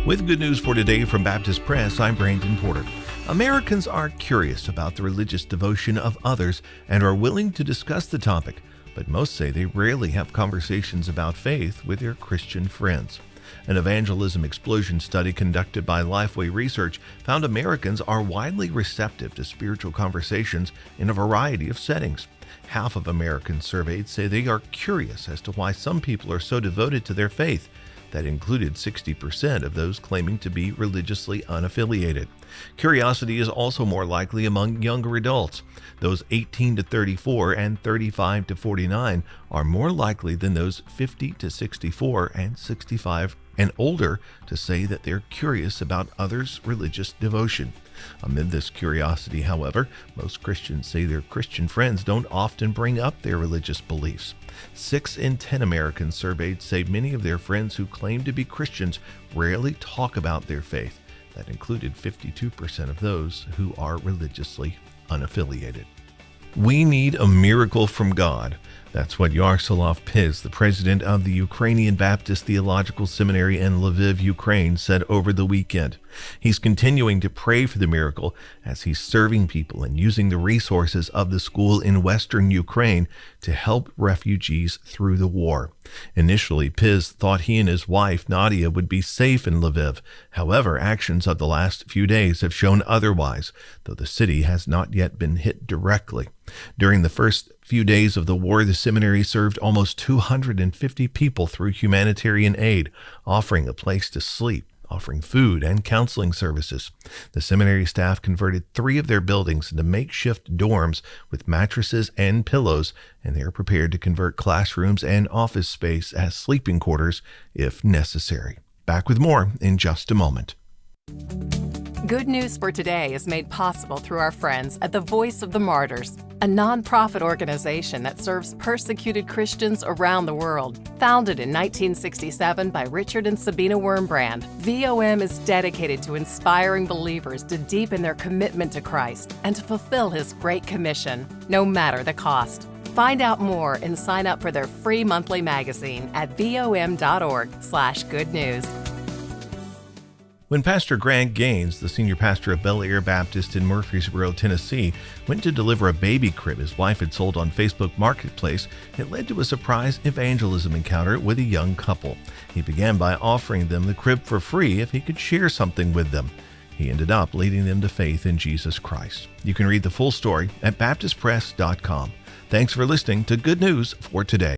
With good news for today from Baptist Press, I'm Brandon Porter. Americans are curious about the religious devotion of others and are willing to discuss the topic, but most say they rarely have conversations about faith with their Christian friends. An Evangelism Explosion study conducted by Lifeway Research found Americans are widely receptive to spiritual conversations in a variety of settings. Half of Americans surveyed say they are curious as to why some people are so devoted to their faith. That included 60% of those claiming to be religiously unaffiliated. Curiosity is also more likely among younger adults. Those 18 to 34 and 35 to 49 are more likely than those 50 to 64 and 65 and older to say that they're curious about others' religious devotion. Amid this curiosity, however, most Christians say their Christian friends don't often bring up their religious beliefs. 6 in 10 Americans surveyed say many of their friends who claim to be Christians rarely talk about their faith. That included 52% of those who are religiously unaffiliated. We need a miracle from God. That's what Yaroslav Piz, the president of the Ukrainian Baptist Theological Seminary in Lviv, Ukraine, said over the weekend. He's continuing to pray for the miracle as he's serving people and using the resources of the school in western Ukraine to help refugees through the war. Initially, Piz thought he and his wife, Nadia, would be safe in Lviv. However, actions of the last few days have shown otherwise, though the city has not yet been hit directly. During the first few days of the war, the seminary served almost 250 people through humanitarian aid, offering a place to sleep, offering food and counseling services. The seminary staff converted 3 of their buildings into makeshift dorms with mattresses and pillows, and they are prepared to convert classrooms and office space as sleeping quarters if necessary. Back with more in just a moment. Good News for Today is made possible through our friends at the Voice of the Martyrs, a nonprofit organization that serves persecuted Christians around the world. Founded in 1967 by Richard and Sabina Wurmbrand, VOM is dedicated to inspiring believers to deepen their commitment to Christ and to fulfill His Great Commission, no matter the cost. Find out more and sign up for their free monthly magazine at vom.org/good news. When Pastor Grant Gaines, the senior pastor of Bel Air Baptist in Murfreesboro, Tennessee, went to deliver a baby crib his wife had sold on Facebook Marketplace, it led to a surprise evangelism encounter with a young couple. He began by offering them the crib for free if he could share something with them. He ended up leading them to faith in Jesus Christ. You can read the full story at baptistpress.com. Thanks for listening to Good News for Today.